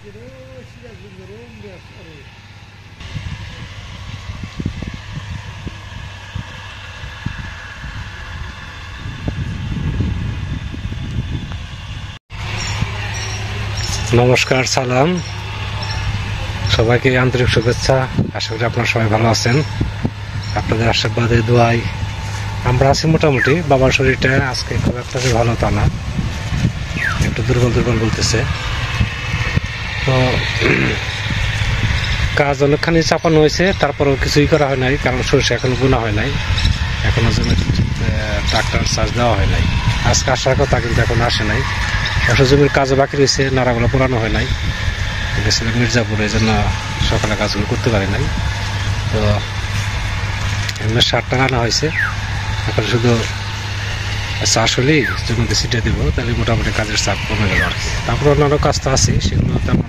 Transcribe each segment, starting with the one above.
নমস্কার, সালাম সবাইকে, আন্তরিক শুভেচ্ছা। আশা করি আপনারা সবাই ভালো আছেন। আপনাদের আশীর্বাদে দোয়ায় আমরা আছি মোটামুটি। বাবার শরীরটা আজকে খুব একটা যে ভালো তা না, একটু দুর্বল দুর্বল বলতেছে। তো কাজ অনেকখানি চাপানো হয়েছে, তারপরেও কিছুই করা হয় নাই, কারণ সরষে এখনো বোনা হয় নাই, এখনো জমির ট্রাক্টর চার্জ দেওয়া হয় নাই। আজকে আসার কথা কিন্তু এখন আসে নাই। আসলে জমির কাজও বাকি রয়েছে, নাড়াগুলো পোড়ানো হয় নাই, গেছিলাম মির্জাপুরে, এই জন্য সকালে কাজগুলো করতে পারি নাই। তো এমনি সারটা আনা হয়েছে, এখন শুধু চাষ হলেই জমিতে ছিটে দেবো, তাহলে মোটামুটি কাজের চাপ কমে গেল আর কি। তারপরে অন্যান্য কাজ তো আছে, সেগুলো তেমন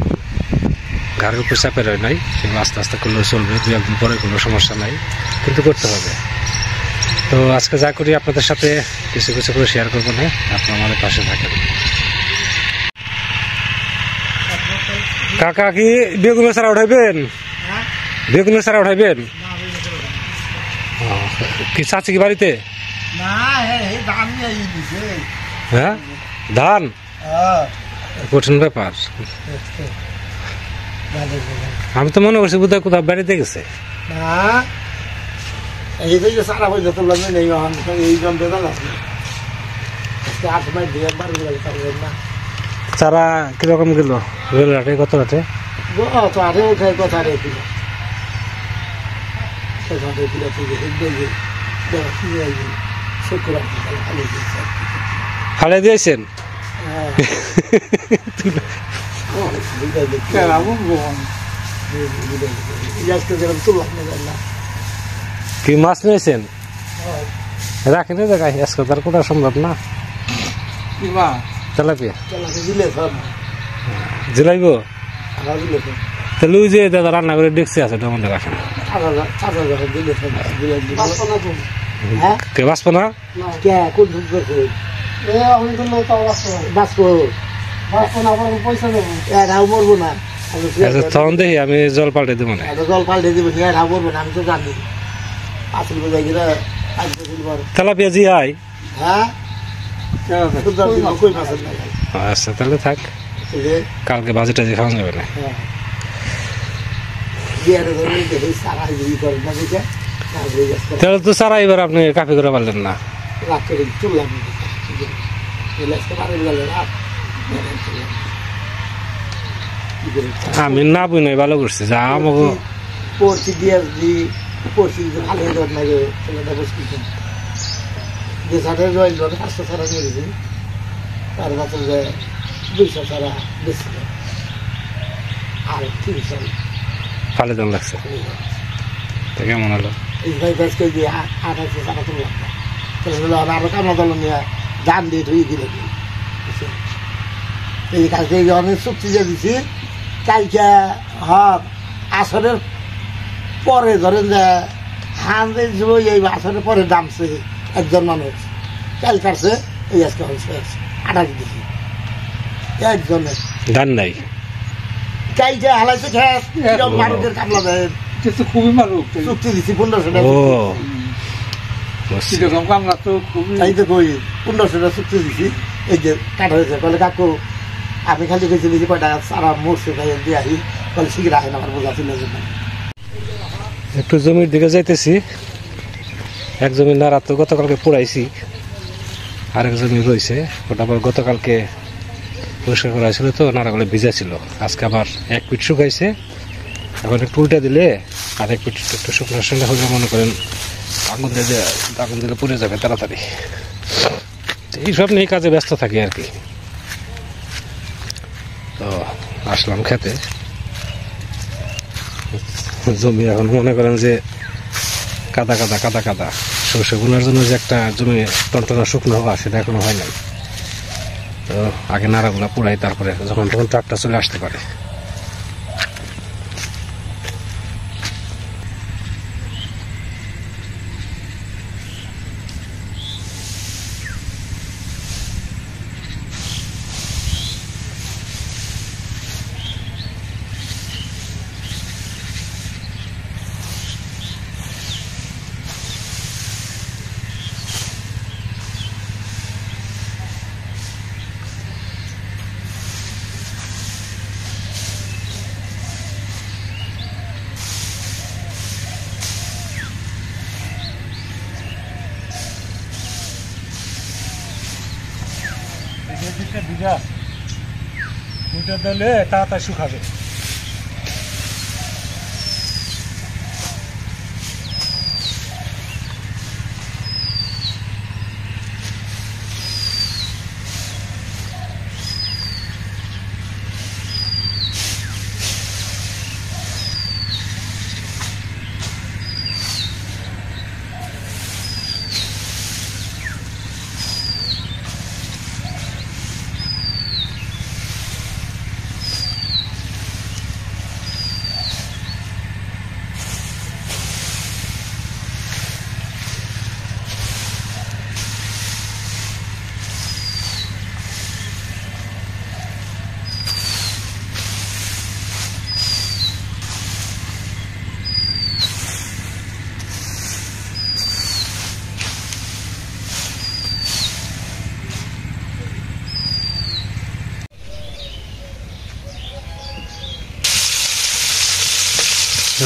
ঘাড়ের উপর চাপে রয় নাই, সেগুলো আস্তে আস্তে করলেও চলবে, দু একদিন পরে কোনো সমস্যা নাই, কিন্তু করতে হবে। তো আজকে যা করি আপনাদের সাথে কিছু কিছু করে শেয়ার করবো না, আপনারা আমাদের পাশে থাকেন। কাকা কি বেগুনের চারা উঠাইবেন? বেগুনের চারা উঠাইবেন? কি চাচি কি বাড়িতে? হ্যাঁ, ধান কঠিন ব্যাপার। আমি তো মনে করছি বোধহয় কোথাও বেড়াতে গেছে। চারা কিরকম গেল রেল রাটে? কত রাটে? ফালে দিয়েছেন? কি মাছ নিয়েছেন? রাখেন জায়গায় আজকে তার কোটা সম্ভব না। তেলাপিয়া জিলাইব? তাহলে ওই যে দাদা রান্না করে ডেকসি আছে, ওটার মধ্যে রাখেন। কে বাঁচবো না? তখন দেখি আমি জল পাল্টে দেবো না। Tilapia G I? আচ্ছা, তাহলে থাক, কালকে বাজে টাজে খাওয়া যাবে না। তাহলে তো সারা এবার আপনি কাফি করে পারলেন না। আমি না বুঝি নাই, ভালো করছি। যা আমাকে ফালে দাম লাগছে, কেমন হলো? আরো কামনা দল নিয়ে জান দিয়ে ধুয়ে দিল। এই কাজ থেকে অনেক চুক্তি দিয়ে দিছি। কালকে আসরের পরে ধরেন যে হাঁদের এই আসরের পরে দামছে একজন মানুষ, কাল কাটছে এই আজকে আটাকে দিছি একজনের ধান নাই। কালকে হালাইছে খেত মানুষের কামলা দেয় খুবই মানুষ চুক্তি দিছি 1500 টাকা। তাই তো কই 1500 টাকা চুক্তি দিছি। এই যে কাটা হয়েছে, বলে কাকু আমি খালি গেছি যে কয়টা সারা মরছে তাই দিয়ে আহি, বলে শিখে রাখেন আমার বোঝা ছিল। একটু জমির দিকে যাইতেছি। এক জমি নাড়া তো গতকালকে পোড়াইছি, আরেক জমি রয়েছে, ওটা আবার গতকালকে পরিষ্কার করা হয়েছিল, তো নাড়াগুলো ভিজা ছিল। আজকে আবার এক পিঠ শুকাইছে, এখন একটু উল্টা দিলে আর এক পিঠ একটু শুকনো সঙ্গে হলে মনে করেন আগুন দিলে পুড়ে যাবে তাড়াতাড়ি। এইসব নিয়ে কাজে ব্যস্ত থাকি আর কি। তো আসলাম খেতে। জমি এখন মনে করেন যে কাদা কাদা কাদা কাদা। সরষে বোনার জন্য যে একটা জমি টনটনা শুকনো হওয়া, সেটা এখনো হয় নাই। তো আগে নাড়াগুলা পুরাই, তারপরে যখন তখন ট্রাকটা চলে আসতে পারে। এটা দিলে তাড়াতাড়ি শুকাবে।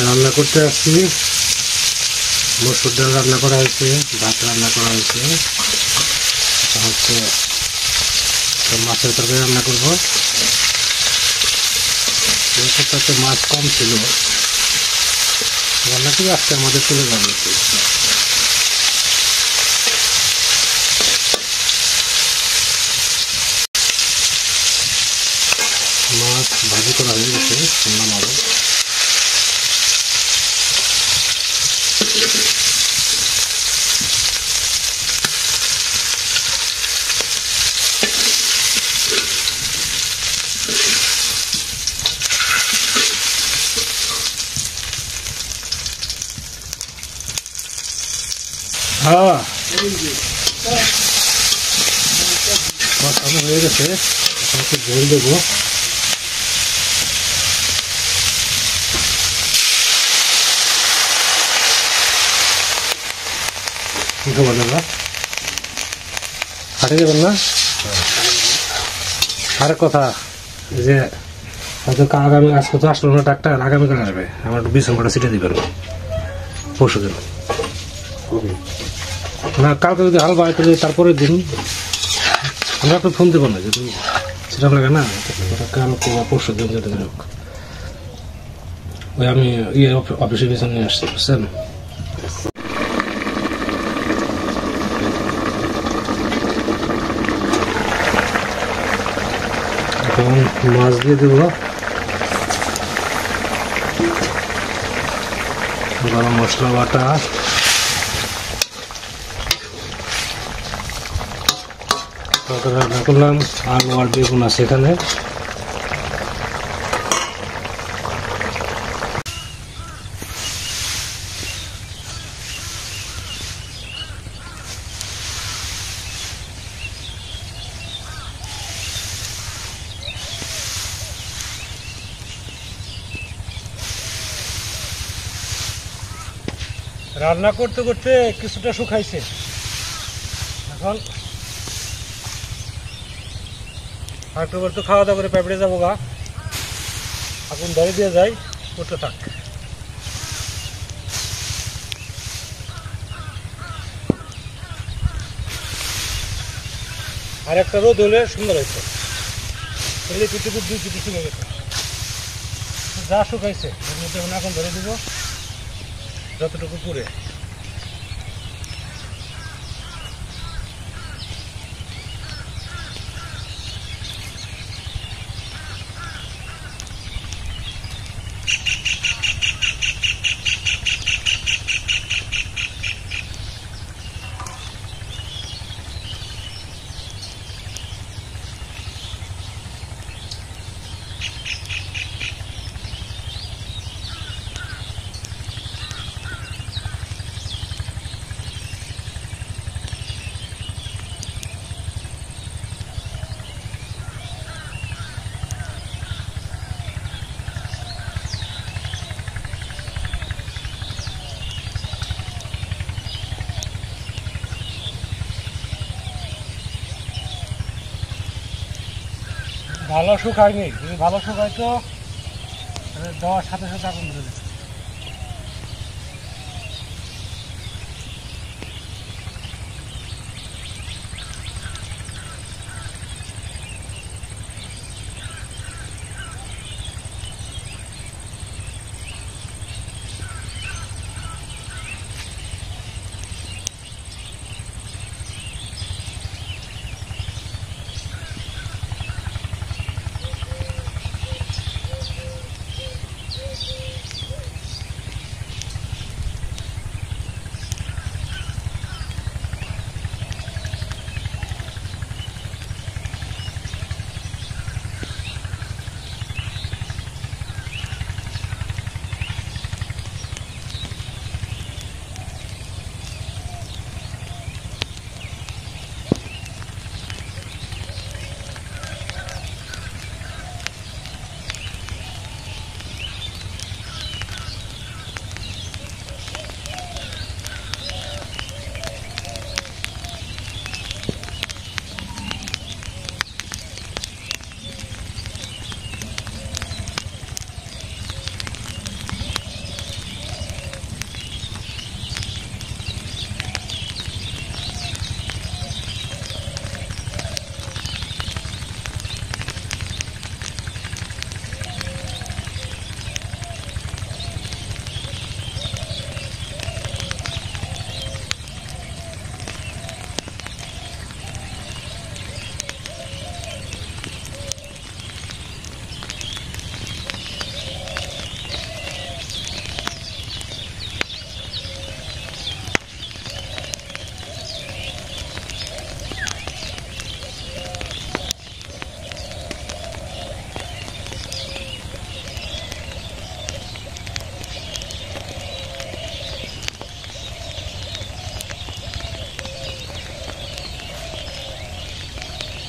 রান্না করতে আসছি, মসুর ডাল রান্না করা হয়েছে, ভাত রান্না করা হয়েছে, হচ্ছে মাছের তরকারি রান্না করবো। সপ্তাহে মাছ কম ছিল, রান্না করে আজকে আমাদের চলে যাবে। মাছ ভাজি করা হয়ে গেছে, শুনলাম আরো। হ্যাঁ হয়ে গেছে, এখন একটু জল দেবো। হাটে যাবেন না? আরেক কথা যে হয়তো আগামী আজকে তো আসলো না ডাক্তার, আগামীকাল আসবে, আমার একটু বিছন কটা ছিটে দিবেন পরশু দিন। না কালকে যদি হাল বাড়াইতে যাই তারপরের দিন আমরা একটু ফোন দেবো না, যদি সেটা লাগে না কালকে বা পরশু দিন যেতে হোক। ওই আমি অফিসে বিছন নিয়ে আসছি, বুঝছেন? এখন মাছ দিয়ে দেব, গরম মশলা বাটা, রান্না করলাম, আলু আর বেগুন আছে এখানে। রান্না করতে করতে কিছুটা শুকাইছে, এখন আরেকবার তো খাওয়া দাওয়া করে পেঁপড়ে যাবো গা, আগুন ধরে দিয়ে যাই, করতে থাক। আর একটা রোদ হলে সুন্দর হয়েছে, এলে কিছু দুই কিছু শুকে গেছে, যা শুকাইছে এর মধ্যে এখন আগুন ধরে দিব যতটুকু পুড়ে। ভালো শুকায়নি, যদি ভালো শুকাইতো দেওয়ার সাথে সাথে আগুন ধরে যেত।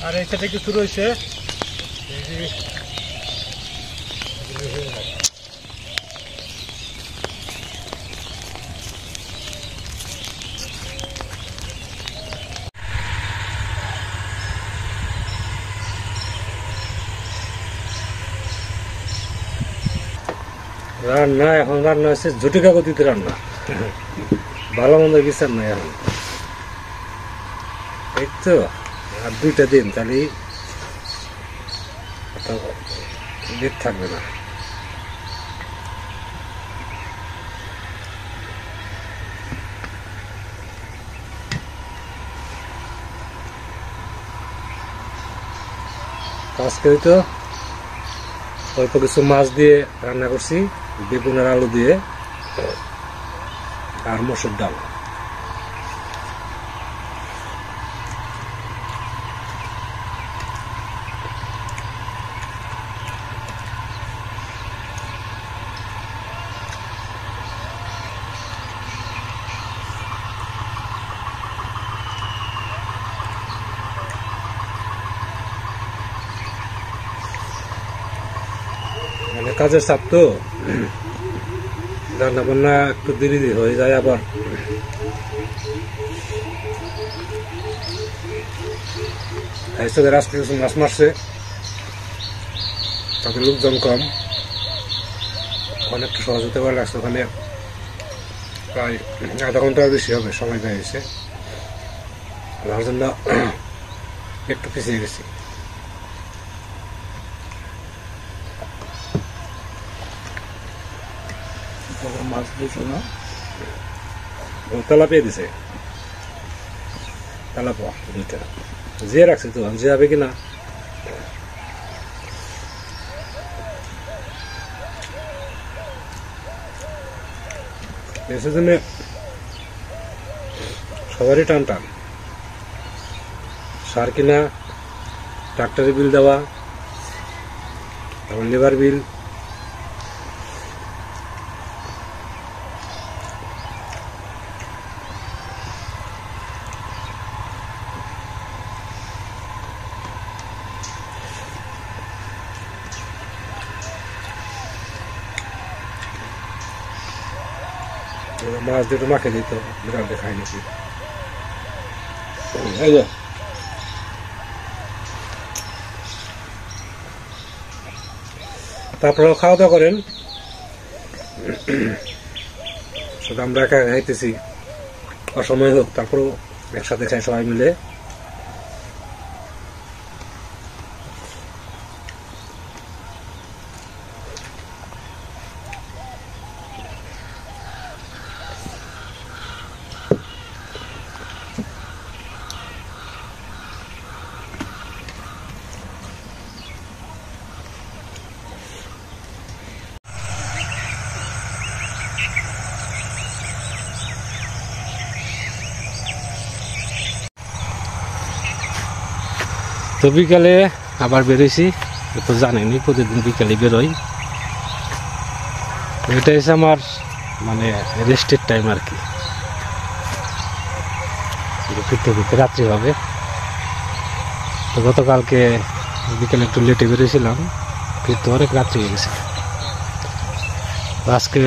আর এই সাইডে কিছু রয়েছে রান্না। এখন রান্না হচ্ছে ঝুটিকা গতিতে রান্না, ভালো মন্দ বিচার নাই এখন। এই তো আর 2টা দিন তাহলে লেট থাকবে না। আজকে তো অল্প কিছু মাছ দিয়ে রান্না করছি, বেগুন আর আলু দিয়ে, আর মসুর ডাল। মানে কাজের চাপ তো, রান্না বান্না একটু দেরি হয়ে যায়। আবার আজকে কিছু মাছ মারছে, তাদের লোকজন কম, অনেকটা সহযোগিতা করা লাগছে। ওখানে প্রায় আধা ঘন্টার বেশি হবে সময় পেয়েছে, তার জন্য একটু পিছিয়ে গেছি। মাছ দিয়েছে না, তেলাপিয়া দিছে, তেলাপোয়া 2টা জিয়ে রাখছে। তো যে হবে কিনা সেজন্য সবারই টান টান। সার কিনা, ট্রাক্টরের বিল দেওয়া, তারপর লেবার বিল, মাছ দুটো মাখে দিত, বিড়ালটা খাই নাকি। তারপরেও খাওয়া দাওয়া করেন, শুধু আমরা একা খাইতেছি, অসময় হোক তারপরেও একসাথে খাই সবাই মিলে। তো বিকালে আবার বেরোইছি, তো জানেনি প্রতিদিন বিকালে বেরোই। এটা হচ্ছে আমার মানে রেস্টের টাইম আর কি, ফিরতে ফিরতে রাত্রি হবে। তো গতকালকে বিকালে একটু লেটে বেরিয়েছিলাম, ফিরতে অনেক রাত্রি হয়ে গেছে। আজকে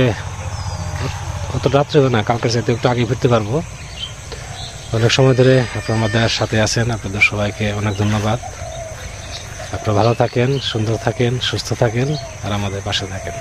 অত রাত্রে হবে না, কালকের সাথে একটু আগে ফিরতে পারবো। অনেক সময় ধরে আপনারা আমাদের সাথে আছেন, আপনাদের সবাইকে অনেক ধন্যবাদ। আপনারা ভালো থাকেন, সুন্দর থাকেন, সুস্থ থাকেন, আর আমাদের পাশে থাকেন।